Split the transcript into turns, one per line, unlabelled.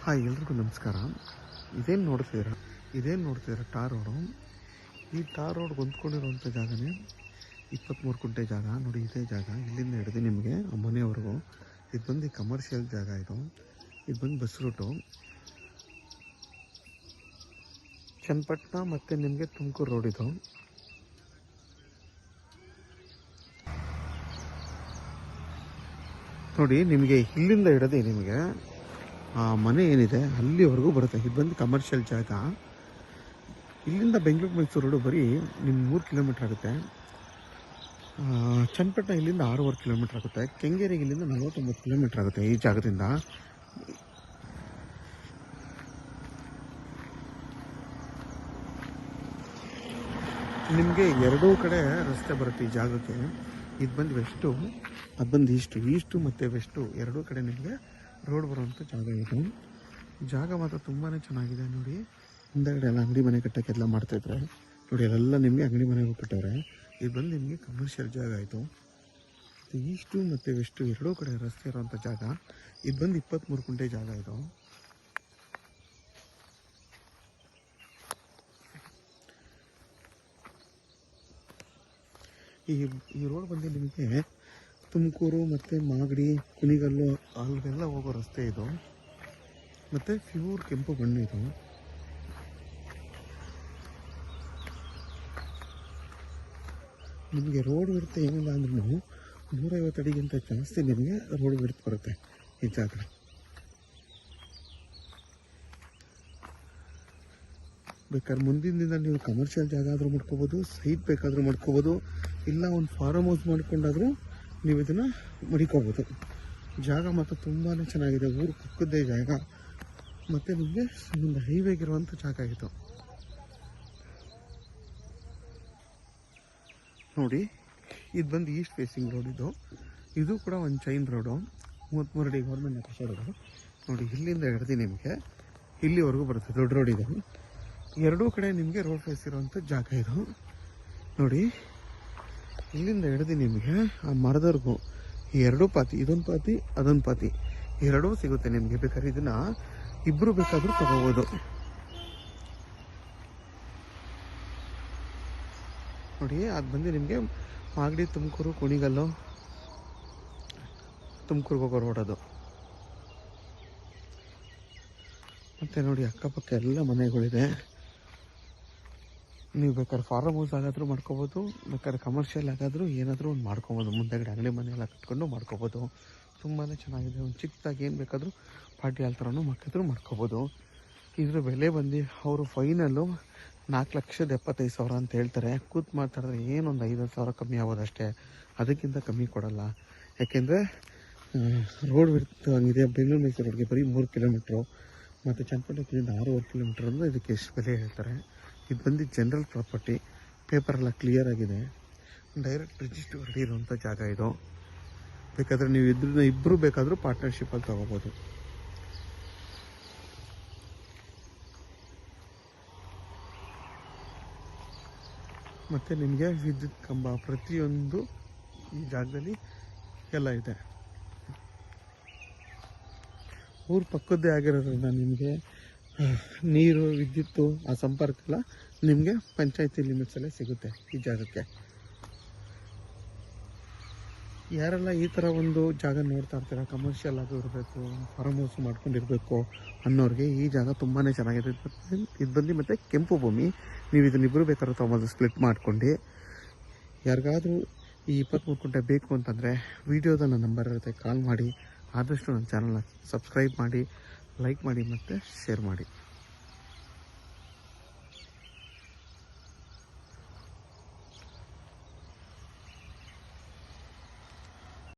Hi, ಎಲ್ರಿಗೂ ನಮಸ್ಕಾರ. ಇದೇನು ನೋಡ್ತಿದ್ದೀರಾ ಟಾರ್ ರೋಡು. ಈ ಟಾರ್ ರೋಡ್ ಹೊಂದ್ಕೊಂಡಿರುವಂಥ ಜಾಗನೇ 23 ಗುಂಟೆ ಜಾಗ. ನೋಡಿ, ಇದೇ ಜಾಗ. ಇಲ್ಲಿಂದ ಹಿಡಿದು ನಿಮಗೆ ಆ ಮನೆಯವರೆಗೂ ಇದು ಬಂದು ಕಮರ್ಷಿಯಲ್ ಜಾಗ. ಇದು ಬಂದು ಬಸ್ ರೂಟು. ಚನ್ನಪಟ್ಟಣ ಮತ್ತು ನಿಮಗೆ ತುಮಕೂರು ರೋಡ್ ಇದು. ನೋಡಿ, ನಿಮಗೆ ಇಲ್ಲಿಂದ ಹಿಡಿದು ನಿಮಗೆ ಆ ಮನೆ ಏನಿದೆ ಅಲ್ಲಿವರೆಗೂ ಬರುತ್ತೆ. ಇದು ಬಂದು ಕಮರ್ಷಿಯಲ್ ಜಾಗ. ಇಲ್ಲಿಂದ ಬೆಂಗಳೂರು ಮೈಸೂರು ರೋಡು ಬರೀ ನಿಮ್ಮ 3 ಕಿಲೋಮೀಟ್ರ್ ಆಗುತ್ತೆ. ಚನ್ನಪಟ್ಟಣ ಇಲ್ಲಿಂದ 6.5 ಕಿಲೋಮೀಟ್ರ್ ಆಗುತ್ತೆ. ಕೆಂಗೇರಿಗೆ ಇಲ್ಲಿಂದ 49 ಕಿಲೋಮೀಟ್ರ್ ಆಗುತ್ತೆ ಈ ಜಾಗದಿಂದ. ನಿಮಗೆ ಎರಡೂ ಕಡೆ ರಸ್ತೆ ಬರುತ್ತೆ ಈ ಜಾಗಕ್ಕೆ. ಇದು ಬಂದು ವೆಸ್ಟು, ಅದು ಬಂದು ಈಸ್ಟು ಮತ್ತು ವೆಸ್ಟು ಎರಡೂ ಕಡೆ ನಿಮಗೆ ರೋಡ್ ಬರುವಂಥ ಜಾಗ ಇದು. ಜಾಗ ಮಾತ್ರ ತುಂಬಾ ಚೆನ್ನಾಗಿದೆ. ನೋಡಿ, ಹಿಂದಗಡೆ ಎಲ್ಲ ಅಂಗಡಿ ಮನೆ ಕಟ್ಟೋಕ್ಕೆಲ್ಲ ಮಾಡ್ತಾಯಿದ್ರೆ ನೋಡಿ, ಅಲ್ಲೆಲ್ಲ ನಿಮಗೆ ಅಂಗಡಿ ಮನೆಗಳು ಕಟ್ಟವ್ರೆ. ಇದು ಬಂದು ನಿಮಗೆ ಕಮರ್ಷಿಯಲ್ ಜಾಗ ಆಯಿತು. ಈಸ್ಟು ಮತ್ತು ವೆಸ್ಟು ಎರಡೂ ಕಡೆ ರಸ್ತೆ ಇರೋವಂಥ ಜಾಗ. ಇದು ಬಂದು 23 ಗುಂಟೆ ಜಾಗ ಇದು. ಈ ರೋಡ್ ಬಂದು ನಿಮಗೆ ತುಮಕೂರು ಮತ್ತು ಮಾಗಡಿ, ಕುಣಿಗಲ್ಲು ಅಲ್ಲಿಗೆಲ್ಲ ಹೋಗೋ ರಸ್ತೆ ಇದು. ಮತ್ತು ಪ್ಯೂರ್ ಕೆಂಪು ಬಣ್ಣ ಇದು. ನಿಮಗೆ ರೋಡ್ ಬಿಡುತ್ತೆ ಏನಿಲ್ಲ ಅಂದ್ರೂ 150 ಅಡಿಗಿಂತ ಜಾಸ್ತಿ ನಿಮಗೆ ರೋಡ್ ಬಿಡುತ್ತೆ ಬರುತ್ತೆ ಈ ಜಾಗ. ಬೇಕಾದ್ರೆ ಮುಂದಿನ ದಿನ ನೀವು ಕಮರ್ಷಿಯಲ್ ಜಾಗ ಆದರೂ ಮಾಡ್ಕೋಬೋದು, ಸೈಟ್ ಬೇಕಾದರೂ ಮಾಡ್ಕೋಬೋದು, ಇಲ್ಲ ಒಂದು ಫಾರ್ಮ್ ಹೌಸ್ ಮಾಡ್ಕೊಂಡಾದರೂ ನೀವು ಇದನ್ನು ಮಡಿಕೋಬೋದು. ಜಾಗ ಮಾತ್ರ ತುಂಬಾ ಚೆನ್ನಾಗಿದೆ. ಊರು ಪಕ್ಕದ್ದೇ ಜಾಗ ಮತ್ತು ನಿಮಗೆ ಒಂದು ಹೈವೇಗಿರುವಂಥ ಜಾಗ ಇದು. ನೋಡಿ, ಇದು ಬಂದು ಈಸ್ಟ್ ಫೇಸಿಂಗ್ ರೋಡ್ ಇದು ಕೂಡ ಒಂದು ಚೈನ್ ರೋಡು. 33 ಅಡಿ ಗೌರ್ಮೆಂಟ್ ನಕಾಶೆ ರೋಡು. ನೋಡಿ, ಇಲ್ಲಿಂದ ಹಿಡಿದು ನಿಮಗೆ ಇಲ್ಲಿವರೆಗೂ ಬರುತ್ತೆ. ದೊಡ್ಡ ರೋಡ್ ಇದೆ. ಎರಡೂ ಕಡೆ ನಿಮಗೆ ರೋಡ್ ಫೇಸ್ ಇರುವಂಥ ಜಾಗ ಇದು. ನೋಡಿ, ಇಲ್ಲಿಂದ ಹಿಡಿದು ನಿಮಗೆ ಆ ಮರದವರೆಗೂ ಈ ಎರಡೂ ಪಾತಿ, ಇದೊಂದು ಪಾತಿ ಅದೊಂದು ಪಾತಿ ಎರಡೂ ಸಿಗುತ್ತೆ ನಿಮಗೆ. ಬೇಕಾದ್ರೆ ಇದನ್ನು ಇಬ್ಬರು ಬೇಕಾದರೂ ತಗೋಬೋದು. ನೋಡಿ, ಅದು ಬಂದು ನಿಮಗೆ ಮಾಗಡಿ, ತುಮಕೂರು, ಕುಣಿಗಲ್ಲು, ತುಮಕೂರಿಗೆ ಹೋಗೋ ರೋಡ್ ಅದು. ಮತ್ತು ನೋಡಿ, ಅಕ್ಕಪಕ್ಕ ಎಲ್ಲ ಮನೆಗಳಿದೆ. ನೀವು ಬೇಕಾದ್ರೆ ಫಾರ್ಮ್ ಹೌಸ್ ಆಗಾದರೂ ಮಾಡ್ಕೋಬೋದು, ಬೇಕಾದ್ರೆ ಕಮರ್ಷಿಯಲ್ ಆಗಾದರೂ ಏನಾದರೂ ಒಂದು ಮಾಡ್ಕೊಬೋದು. ಮುಂದೆಗಡೆ ಅಂಗಡಿ ಮನೆ ಎಲ್ಲ ಕಟ್ಕೊಂಡು ಮಾಡ್ಕೋಬೋದು. ತುಂಬಾ ಚೆನ್ನಾಗಿದೆ. ಒಂದು ಚಿಕ್ಕದಾಗಿ ಏನು ಬೇಕಾದರೂ ಪಾರ್ಟಿ ಹಾಲ್ ಥರನೂ ಮಾಡ್ಕೋಬೋದು. ಇದ್ರ ಬೆಲೆ ಬಂದು ಅವರು ಫೈನಲ್ಲು 4,75,000 ಅಂತ ಹೇಳ್ತಾರೆ. ಕೂತು ಮಾತಾಡಿದ್ರೆ ಏನೊಂದು 5,000 ಕಮ್ಮಿ ಆಗೋದು ಅಷ್ಟೇ. ಅದಕ್ಕಿಂತ ಕಮ್ಮಿ ಕೊಡೋಲ್ಲ. ಯಾಕೆಂದರೆ ರೋಡ್ ಇದೆ. ಬೆಂಗಳೂರು ಮೈಸೂರು ರೋಡ್ಗೆ ಬರೀ 3 ಕಿಲೋಮೀಟ್ರು ಮತ್ತು ಚನ್ನಪಟ್ಟಣದಿಂದ 6.5 ಕಿಲೋಮೀಟ್ರ್ ಅಂದರೆ ಇದಕ್ಕೆ ಎಷ್ಟು ಬೆಲೆ ಹೇಳ್ತಾರೆ. ಇದು ಬಂದು ಜನರಲ್ ಪ್ರಾಪರ್ಟಿ. ಪೇಪರೆಲ್ಲ ಕ್ಲಿಯರ್ ಆಗಿದೆ. ಡೈರೆಕ್ಟ್ ರಿಜಿಸ್ಟರ್ ರೆಡಿ ಇರುವಂಥ ಜಾಗ ಇದು. ಬೇಕಾದರೆ ನೀವು ಇಬ್ಬರು ಬೇಕಾದರೂ ಪಾರ್ಟ್ನರ್ಶಿಪ್ಪಲ್ಲಿ ತೊಗೋಬೋದು. ಮತ್ತು ನಿಮಗೆ ವಿದ್ಯುತ್ ಕಂಬ ಪ್ರತಿಯೊಂದು ಈ ಜಾಗದಲ್ಲಿ ಎಲ್ಲ ಇದೆ. ಊರು ಪಕ್ಕದ್ದೇ ಆಗಿರೋದ್ರಿಂದ ನಿಮಗೆ ನೀರು, ವಿದ್ಯುತ್ತು ಆ ಸಂಪರ್ಕ ಎಲ್ಲ ನಿಮಗೆ ಪಂಚಾಯತಿ ಲಿಮಿಟ್ಸಲ್ಲೇ ಸಿಗುತ್ತೆ ಈ ಜಾಗಕ್ಕೆ. ಯಾರೆಲ್ಲ ಈ ಥರ ಒಂದು ಜಾಗ ನೋಡ್ತಾ ಇರ್ತೀರ, ಕಮರ್ಷಿಯಲ್ ಆಗೂ ಇರಬೇಕು, ಫಾರ್ಮ್ ಹೌಸ್ ಮಾಡ್ಕೊಂಡಿರಬೇಕು ಅನ್ನೋರಿಗೆ ಈ ಜಾಗ ತುಂಬಾ ಚೆನ್ನಾಗಿದೆ. ಇದು ಬಂದು ಮತ್ತು ಕೆಂಪು ಭೂಮಿ. ನೀವು ಇದನ್ನಿಬ್ಬರು ಬೇಕಾದ್ರೂ ತೊಗೊಂಡು ಸ್ಪ್ಲಿಟ್ ಮಾಡ್ಕೊಂಡು, ಯಾರಿಗಾದರೂ ಈ 23 ಗುಂಟೆ ಬೇಕು ಅಂತಂದರೆ ವಿಡಿಯೋದ ನನ್ನ ನಂಬರ್ ಇರುತ್ತೆ, ಕಾಲ್ ಮಾಡಿ. ಆದಷ್ಟು ನನ್ನ ಚಾನಲ್ನ ಸಬ್ಸ್ಕ್ರೈಬ್ ಮಾಡಿ, ಲೈಕ್ ಮಾಡಿ ಮತ್ತು ಶೇರ್ ಮಾಡಿ.